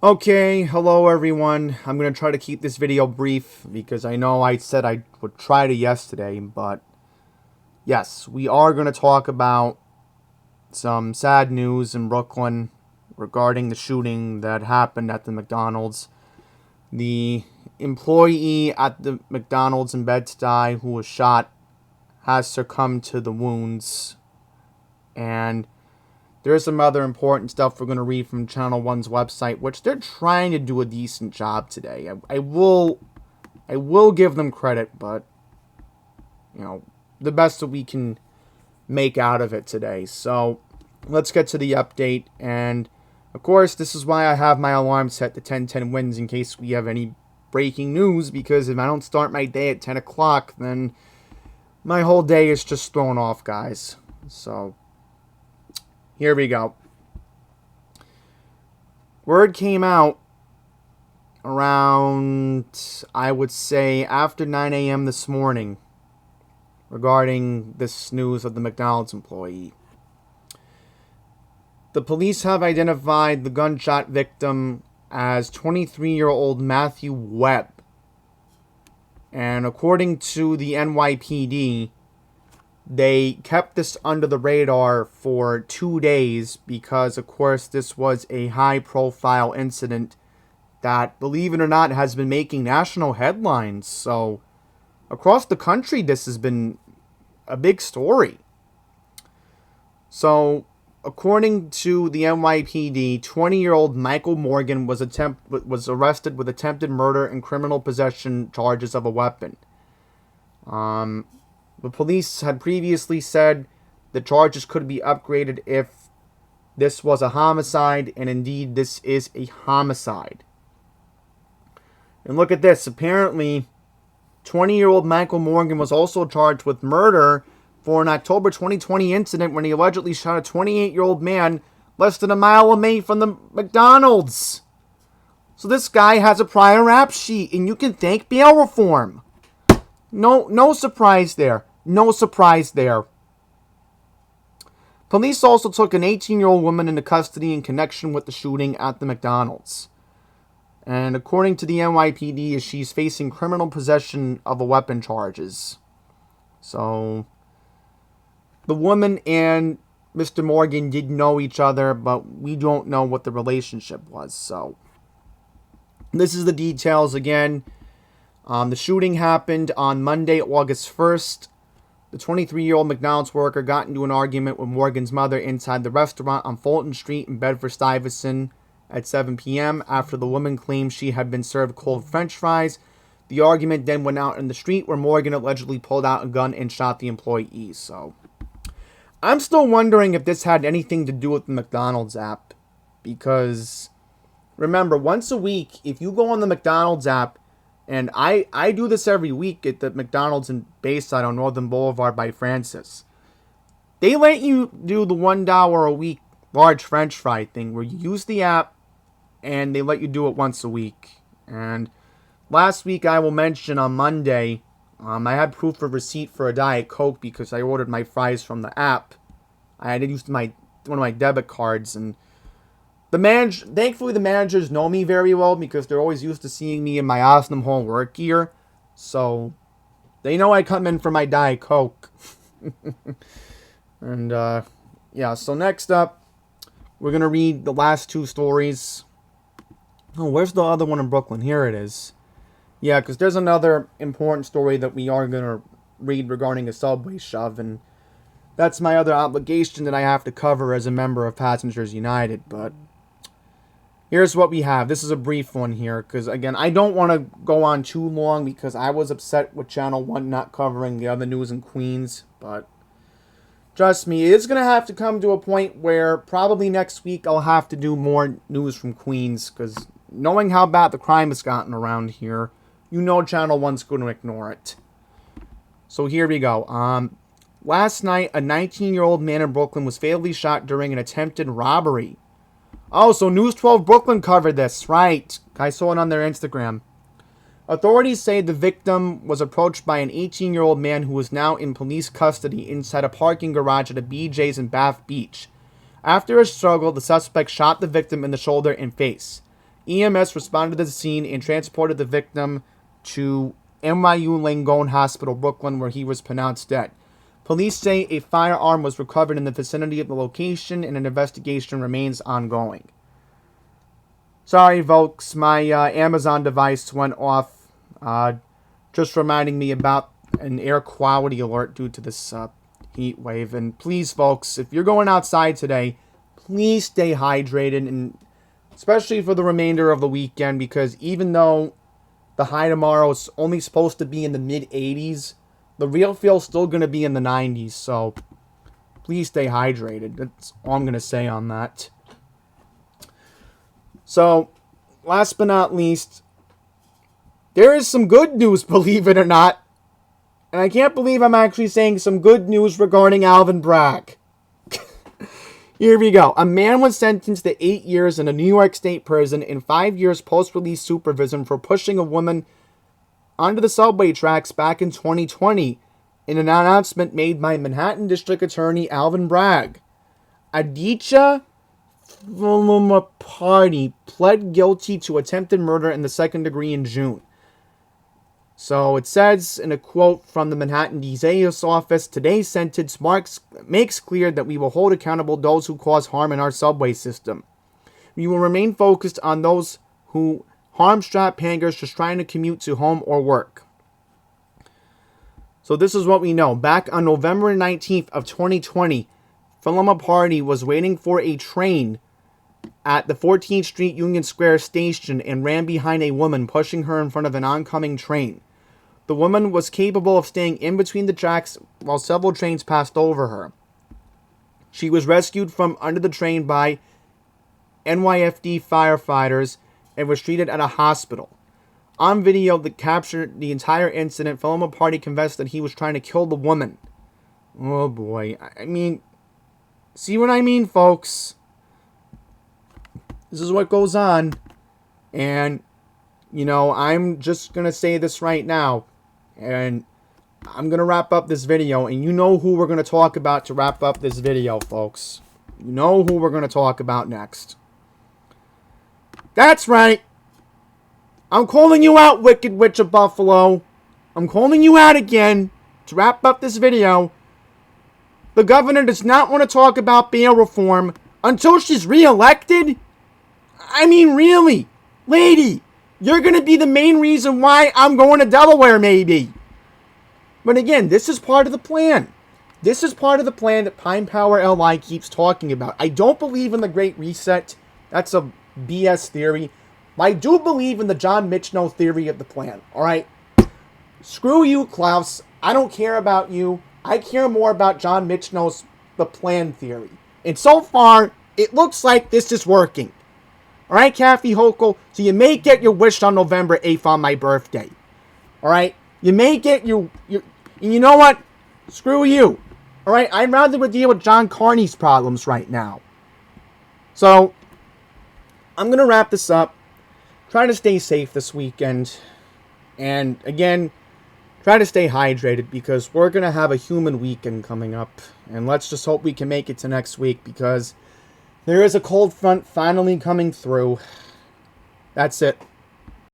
Okay, hello everyone. I'm going to try to keep this video brief because I know I said I would try to yesterday, but yes, we are going to talk about some sad news in Brooklyn regarding the shooting that happened at the McDonald's. The employee at the McDonald's in Bed-Stuy who was shot has succumbed to the wounds, and there's some other important stuff we're going to read from Channel One's website, which they're trying to do a decent job today. I will give them credit, but the best that we can make out of it today. So let's get to the update, and of course, this is why I have my alarm set to 10:10 wins in case we have any breaking news. Because if I don't start my day at 10 o'clock, then my whole day is just thrown off, guys. So here we go. Word came out around, I would say, after 9 a.m. this morning regarding this news of the McDonald's employee. The police have identified the gunshot victim as 23-year-old Matthew Webb. And according to the NYPD, they kept this under the radar for 2 days because, of course, this was a high-profile incident that, believe it or not, has been making national headlines. So, across the country, this has been a big story. So, according to the NYPD, 20-year-old Michael Morgan was arrested with attempted murder and criminal possession charges of a weapon. The police had previously said the charges could be upgraded if this was a homicide, and indeed this is a homicide. And look at this. Apparently, 20-year-old Michael Morgan was also charged with murder for an October 2020 incident when he allegedly shot a 28-year-old man less than a mile away from the McDonald's. So this guy has a prior rap sheet, and you can thank bail reform. No surprise there. No surprise there. Police also took an 18-year-old woman into custody in connection with the shooting at the McDonald's. And according to the NYPD, she's facing criminal possession of a weapon charges. So, the woman and Mr. Morgan did know each other, but we don't know what the relationship was. So, this is the details again. The shooting happened on Monday, August 1st. The 23-year-old McDonald's worker got into an argument with Morgan's mother inside the restaurant on Fulton Street in Bedford-Stuyvesant at 7 p.m. after the woman claimed she had been served cold French fries. The argument then went out in the street where Morgan allegedly pulled out a gun and shot the employee. So, I'm still wondering if this had anything to do with the McDonald's app. Because, remember, once a week, if you go on the McDonald's app, and I do this every week at the McDonald's in Bayside on Northern Boulevard by Francis. They let you do the $1 a week large French fry thing where you use the app and they let you do it once a week. And last week, I will mention on Monday, I had proof of receipt for a Diet Coke because I ordered my fries from the app. I had used one of my debit cards, and thankfully the managers know me very well because they're always used to seeing me in my awesome home work gear. So they know I come in for my Diet Coke. And yeah, so next up, we're going to read the last two stories. Oh, where's the other one in Brooklyn? Here it is. Yeah, because there's another important story that we are going to read regarding a subway shove, and that's my other obligation that I have to cover as a member of Passengers United. But here's what we have. This is a brief one here, because again, I don't want to go on too long because I was upset with Channel 1 not covering the other news in Queens, but trust me, it's going to have to come to a point where probably next week I'll have to do more news from Queens, because knowing how bad the crime has gotten around here, you know Channel 1's going to ignore it. So here we go. Last night, a 19-year-old man in Brooklyn was fatally shot during an attempted robbery. Oh, so News 12 Brooklyn covered this, right? I saw it on their Instagram. Authorities say the victim was approached by an 18-year-old man who is now in police custody inside a parking garage at a BJ's in Bath Beach. After a struggle, the suspect shot the victim in the shoulder and face. EMS responded to the scene and transported the victim to NYU Langone Hospital, Brooklyn, where he was pronounced dead. Police say a firearm was recovered in the vicinity of the location and an investigation remains ongoing. Sorry, folks, my Amazon device went off, just reminding me about an air quality alert due to this heat wave. And please, folks, if you're going outside today, please stay hydrated, and especially for the remainder of the weekend, because even though the high tomorrow is only supposed to be in the mid-80s, the real feel's still going to be in the 90s, so please stay hydrated. That's all I'm going to say on that. So, last but not least, there is some good news, believe it or not. And I can't believe I'm actually saying some good news regarding Alvin Bragg. Here we go. A man was sentenced to 8 years in a New York State prison and 5 years post-release supervision for pushing a woman onto the subway tracks back in 2020 in an announcement made by Manhattan District Attorney Alvin Bragg. Aditya Party pled guilty to attempted murder in the second degree in June. So it says in a quote from the Manhattan DA's office, today's sentence makes clear that we will hold accountable those who cause harm in our subway system. We will remain focused on those who harm strapped hangers just trying to commute to home or work. So this is what we know. Back on November 19th of 2020, Philema Party was waiting for a train at the 14th Street Union Square station and ran behind a woman, pushing her in front of an oncoming train. The woman was capable of staying in between the tracks while several trains passed over her. She was rescued from under the train by NYPD firefighters and was treated at a hospital. On video that captured the entire incident, Philema Party confessed that he was trying to kill the woman. Oh boy. I mean, see what I mean, folks? This is what goes on. And, you know, I'm just going to say this right now. And I'm going to wrap up this video. And you know who we're going to talk about to wrap up this video, folks. You know who we're going to talk about next. That's right. I'm calling you out, Wicked Witch of Buffalo. I'm calling you out again to wrap up this video. The governor does not want to talk about bail reform until she's reelected. I mean, really, lady, you're going to be the main reason why I'm going to Delaware, maybe. But again, this is part of the plan. This is part of the plan that Pine Power LI keeps talking about. I don't believe in the Great Reset. That's a BS theory. But I do believe in the John Mitchell theory of the plan. All right? Screw you, Klaus. I don't care about you. I care more about John Mitchell's the plan theory. And so far, it looks like this is working. Alright, Kathy Hochul? So you may get your wish on November 8th on my birthday. Alright? You may get your... You know what? Screw you. Alright? I'd rather deal with John Carney's problems right now. So, I'm going to wrap this up. Try to stay safe this weekend. And, again, try to stay hydrated because we're going to have a human weekend coming up. And let's just hope we can make it to next week because there is a cold front finally coming through. That's it.